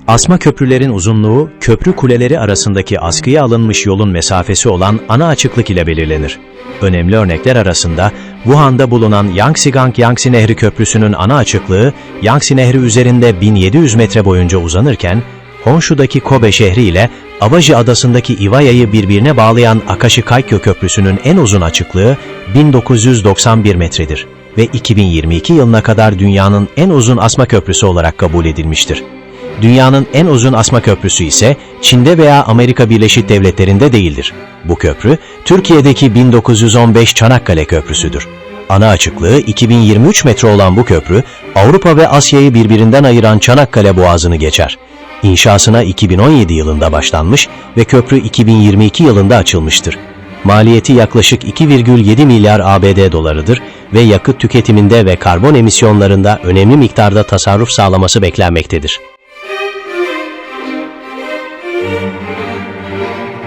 Asma köprülerin uzunluğu, köprü kuleleri arasındaki askıya alınmış yolun mesafesi olan ana açıklık ile belirlenir. Önemli örnekler arasında Wuhan'da bulunan Yangtze Nehri Köprüsü'nün ana açıklığı Yangtze Nehri üzerinde 1700 metre boyunca uzanırken, Honshu'daki Kobe şehri ile Awaji adasındaki Iwaya'yı birbirine bağlayan Akashi-Kaikyo Köprüsü'nün en uzun açıklığı 1991 metredir ve 2022 yılına kadar dünyanın en uzun asma köprüsü olarak kabul edilmiştir. Dünyanın en uzun asma köprüsü ise Çin'de veya Amerika Birleşik Devletleri'nde değildir. Bu köprü, Türkiye'deki 1915 Çanakkale Köprüsü'dür. Ana açıklığı 2023 metre olan bu köprü, Avrupa ve Asya'yı birbirinden ayıran Çanakkale Boğazı'nı geçer. İnşasına 2017 yılında başlanmış ve köprü 2022 yılında açılmıştır. Maliyeti yaklaşık 2,7 milyar ABD dolarıdır ve yakıt tüketiminde ve karbon emisyonlarında önemli miktarda tasarruf sağlaması beklenmektedir.